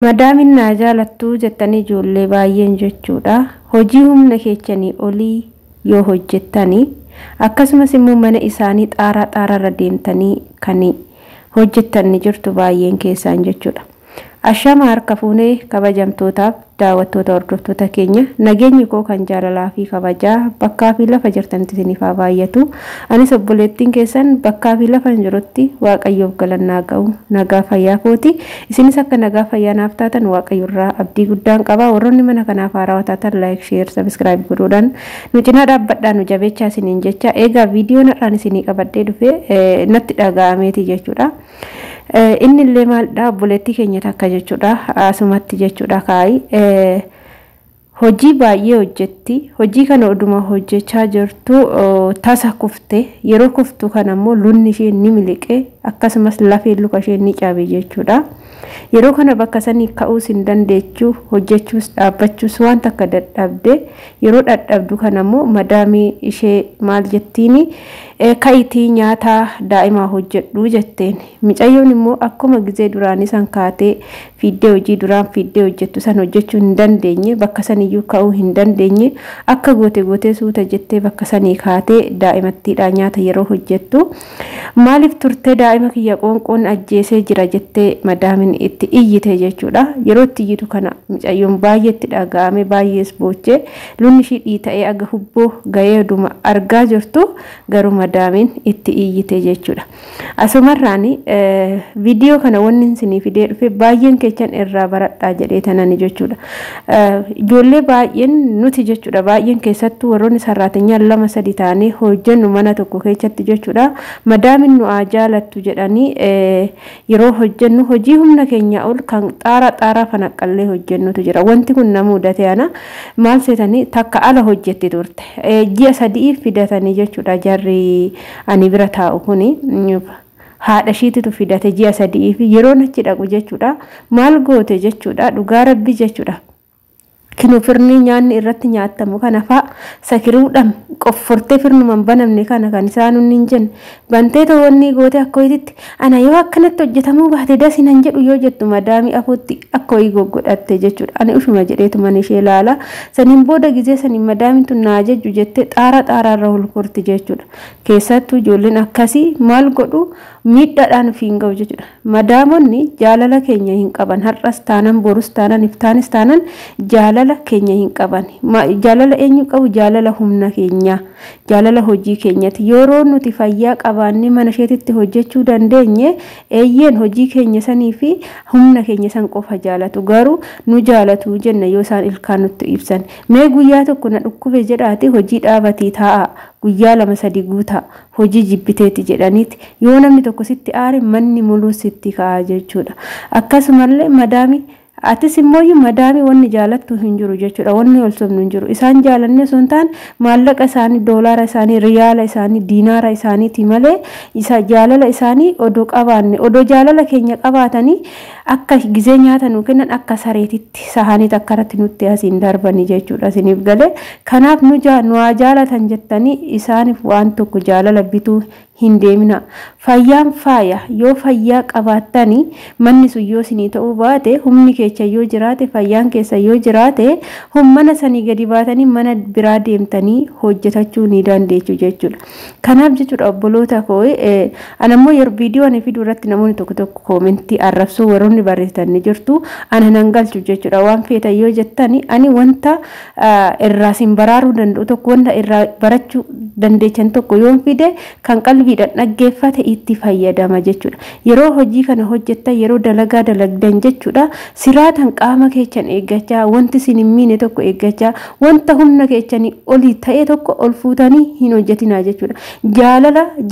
Madaamin naa jaalattuu jettanii ijoollee baay'een jechuudha. Hojii humna keechanii olii yoo hojjettanii akkasumas immoo mana isaanii xaaraarra deemtanii kan hojjettan ni jirtu baay'een keessaan jechuudha. Ashama harka fuunee kabajamtootaaf daawwattoota hordoftoota keenya nageenyi koo kan jaalalaa fi kabajaa bakkaa fi lafa jirtanitti isiniif haa baay'atu. Anis obboleettiin keessan bakkaa fi lafa jirutti Waaqayyoof galannaa ga'u nagaa fayyaa kooti. Isinis akka nagaa fayyaa naaf taatan Waaqayyo irraa abdii guddaan qaba. Warroonni mana kanaaf haarawaa taatan like, share, subscribe godhuudhaan nu cinaa dhaabbadhaa nu jabeechaa isiniin jecha. Egaa viidiyoon har'aan isinii qabadhee dhufe natti dhaga'ameeti jechuudha. Inni illee maalidha obboleettii keenya takka jechuudha asumatti jechuudha kaayi hojii baay'ee hojjetti. Hojii kana oduma hojjechaa jirtu tasa kufte yeroo kuftu kana immoo lunni ishee ni miliqe akkasumas lafeen luka ishee ni cabe jechuudha. Yeroo kana bakka sanii ka'uus hin dandeechu hojjechuus dhaabbachuus waan takka dadhabde yeroo dadhabdu kana immoo madaamii ishee maal jettiini ka'itii nyaata daa'imaa hojjedhu jetteen. Micayyoon immoo akkuma gizee duraan isan kaatee fiiddee hojii duraan fiiddee hojjettu san hojjechuu hin dandeenye bakka saniyyuu ka'uu hin dandeenye akka gootee suuta jettee bakka sanii kaatee daa'imattiidha nyaata yeroo hojjettu maaliif turtee daa'ima kiyya qoonqoon ajjeesee jira jettee madaamin itti iyyite jechuudha. Yeroo itti iyyitu kana micayyoon baay'eetti dhaga'ame baay'ees boochee lunni ishii dhiita'ee aga hubboo ga'ee duma argaa jirtu garuu madaamin itti iyyite jechuudha. Asumarraani viidiyoo kana wanni isinii fidee dhufe baay'een keessan irraa baradhaa jedhee tanani jechuudha. Ijoollee baay'een nuti jechuudha baay'een keessattuu warroonni sarraatinyaa 2-3 taanee hojjennu mana tokko keessatti jechuudha. Madaamin nu haa jaalattu jedhanii yeroo hojjennu hojii humna keenya ol kan xaaraa fanaqqallee hojjennutu jira. Wanti kun nama mudate ana maal seetanii takka ala hojjetti turte. Ji'a 3 fidatanii jechuudha jarri ani bira taa'u kuni haadha ishiitu fidate ji'a 3 fi yeroo achi dhaqu jechuudha maal goote jechuudha dhugaa rabbi jechuudha. Kinu firni nyaanni irratti nyaatamu kana fa'a sakiruudhaan qoffortee firnumaan banamne kana kan isaanu hin jenne bantee ta'onni goote akka ho'iitti ana yoo akkanatti hojjetamuu baate dasinan jedhu yoo jettu madaamii afuutti akka ho'ii goggodhatte jechuudha. Ani ufuma jedheetu man ishee ilaala saniin booda gizee saniin madaamiin tun naa jejju jettee xaaraarra ol korti jechuudha. Keessattuu ijoolleen akkasii maal godhu miidhaadhaan ofiin ga'u jechuudha. Madaamonni jaalala keenya hin qaban har'as taanan borus taanan iftaanis taanan jaalala keenya hin qaban. Jaalala eenyu qabu jaalala humna keenya jaalala hojii keenyati. Yeroo nuti fayyaa qabaanne mana isheetitti hojjechuu dandeenye eeyyeen hojii keenya sanii fi humna keenya san qofa jaalatu garuu nu jaalatu jenna yoo isaan ilkaan nutti ibsan. Mee guyyaa tokko na dhukkube jedhaati hojii dhaabatii taa'a guyyaa 2-3 guutaa hojii jibbiteeti jedhaniiti yoo namni tokko sitti aare manni muluu sitti ka'a jechuudha. Akkasumallee madaamii atis immoo madaamii wanni jaalattu hin jiru jechuudha. Wanni ol sobnu hin jiru. Isaan jaalanne sun taan maallaqa isaanii doolaara isaanii riyaala isaanii diinaara isaaniiti malee isa jaalala isaanii odoo qabaanne odoo jaalala keenya qabaatanii akka gizee nyaata nu kennan akka sareetitti sahaaniit akkaratti nutti asiin darbanii jechuudha. Isiniif galee kanaaf nu jaalatan jettanii isaaniif waan tokko jaalala bituu hin deemina. Fayyaan faaya yoo fayyaa qabaattanii manni sun yoo isinii ta'uu baate humni keessa yoo jiraate fayyaan keessa yoo jiraate mana sanii gadi baatanii mana biraa deemtanii hojjetachuu ni dandeessu jechuudha. Kanaaf jechuudha obboloota koo anammoo yeroo viidiyoo ani fiduu irratti namoonni tokko koomentii arrabsuu warroonni barreessan ni jirtu ana nan galchu jechuudha. Waan feetan yoo jettani ani wanta irraa sin baraaruu danda'u tokko wanta irraa barachuu dandeechan tokko yoon fide kan qalbiidhaan dhaggeeffate itti fayyadama jechuudha. Yeroo hojii kana hojjettan yeroo dalagaa dalagdan jechuudha siraatan qaama keessan eeggachaa wanti sin hin miine tokko eeggachaa wanta humna keessanii olii ta'e tokko ol fuutanii hin hojjetina jechuudha.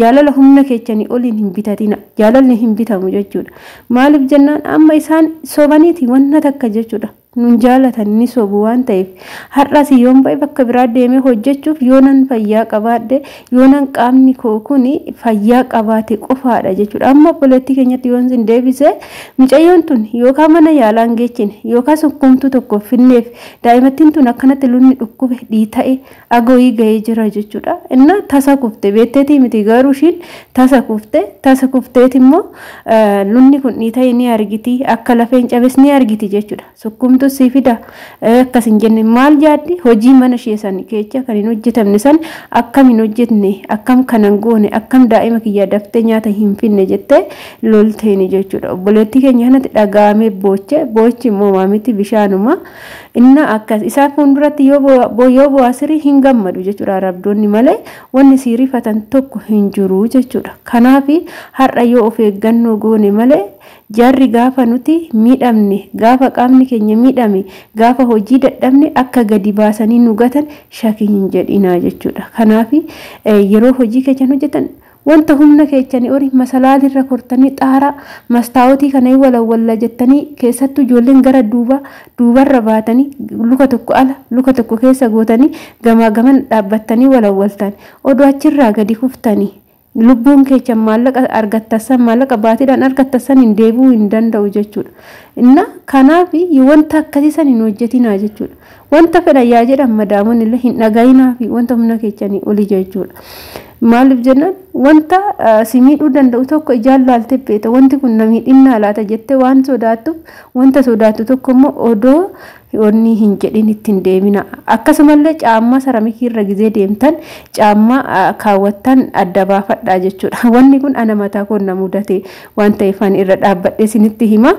Jaalala humna keessanii oliin hin bitatina. Jaalalli hin bitamu jechuudha. Maaliif jennaan amma isaan sobaniiti wanna takka jechuudha. nun jaalatan ni sobu waan ta'eef har'as yoon ba'e bakka biraa deemee hojjechuuf yoonan fayyaa qabaadhe yoonan qaamni koo kuni fayyaa qabaate qofaadha jechuudha. Amma obboleettii keenyatti yoon sin deebise mucayyoon tun yookaan mana yaalaan geechine yookaan sukkumtuu tokko finneef daa'imattiin tun akkanatti lunni dhukkube dhiita'e agooyii ga'ee jira jechuudha. Inna tasa kufte beekteetii miti garuu ishiin tasa kufteeti immoo lunni kun dhiita'e ni argiti akka lafeen cabes ni argiti jechuudha. Sukkumtuu si fida akkasin jenne maal jaaddi hojii mana ishee san keessa kan hin hojjetamne san akkam hin hojjetne akkam kanan goone akkam daa'ima kiyya daftee nyaata hin finne jettee lolteeni jechuudha. Obboleettii keenya kanatti dhagaamee boochi immoo maamiti bishaanuma inna akkas isaa fuulduratti yoo bu'aasirii hin gammadu jechuudha. Arabdoonni malee wanni si rifatan tokko hin jiru jechuudha. Kanaaf har'a yoo of eeggannoo goone malee jarri gaafa nuti miidhamne gaafa qaamni keenya miidhame gaafa hojii dadhabne akka gadi baasanii nu gatan shakii hin jedhinaa jechuudha. Kanaaf yeroo hojii keenya hojjetan wanta humna keessanii ori masalaalirra kortanii xaaraa mastaawotii kana walawwalla jettanii keessattuu ijoolleen gara duubarra baatanii luka tokko ala luka tokko keessa gootanii gamaa gaman dhaabbattanii walawwaltan odoo achirraa gadi kuftanii lubbuun keenya maallaqa argattasan maallaqa baatiidhaan argattasan hin deebi'uu hin danda'u jechuudha. Inna kanaaf wanta akkasii san hin hojjetinaa jechuudha. Wanta fedha yaa jedhan madaamoon illee hin dhagayinaa fi wanta humna keessanii oli jechuudha. Maaliif jennaan wanta si miidhuu danda'u tokko ijaan laaltee beekta wanti kun na miidhinaa laata jettee waan sodaattuuf wanta sodaattu tokko immoo odoo onni hin jedhin ittiin deemina. Akkasumallee caammaa saramikii irra gizee deemtan caammaa kaawwattan adda baafadhaa jechuudha. Wanni kun ana mataa koo na mudate waan ta'eef irra dhaabbadhee isinitti hima.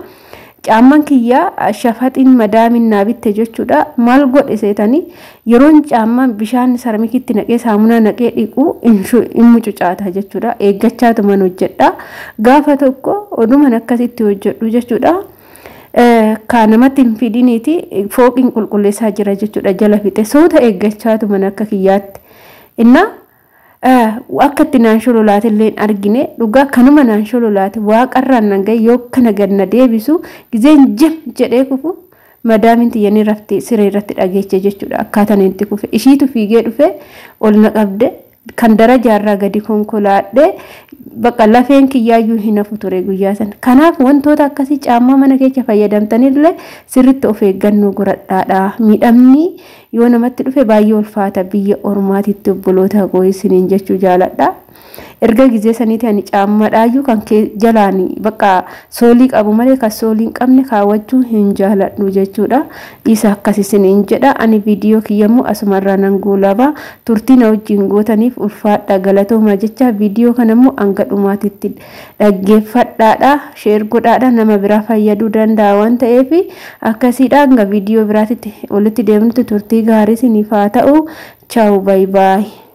Caamman kiyyaa shafaxiin madaamin naa bitte jechuudha. Maal godhe seetanii yeroon caammaan bishaan saramikitti naqee saamunaa naqee dhiquu hin mucucaata jechuudha. Eeggachaatu man hojjedha. Gaafa tokko oduman akkasitti hojjedhu jechuudha. Kanamatti hin fidiniiti fooqiin qulqulleessaa jira jechuudha jala fixe soota eeggachaatu man akka kiyyaatti. Inna akka itti naanshololaati illee argine dhugaa kanuma naanshololaati waaqarraan nan gahe yoo kana ganna deebisu gizeen jim jedhee kufu madaamin tiyyanii raftee siree irratti dhageeche jechuudha. Akkaataan itti kufe ishiitu fiigee dhufe ol na qabde kan darajaarraa gadi konkolaadhee bakka lafeen kiyyaayyuu hin hafu ture guyyaa sana. Kanaaf wantoota akkasii caammaa mana keessa fayyadamtanillee sirriitti of eeggannoo godhadhaa. Miidhamni yoo namatti dhufe baay'ee ulfaata biyya ormaatitti obboloota koo isiniin jechuu jaaladha. Erga gizee saniiti ani caammadhaayyuu kan jalaani bakka soolii qabu malee kan soolii hin qabne kaawwachuu hin jaaladhu jechuudha. Isa akkas isiniin jedha. Ani viidiyoo kiyyammoo asumarraa nan goolaba. Turtii na wajjin gootaniif ulfaadha galatooma jecha viidiyoo kanammoo hanga dhumaatitti dhaggeeffadhaadha. Sheer godhaadha nama biraa fayyaduu danda'a waan ta'eef akkasiidha. Hanga viidiyoo biraatitti walitti deemnutti turtii gaarii isiniif haa ta'u. Ciao bye bye.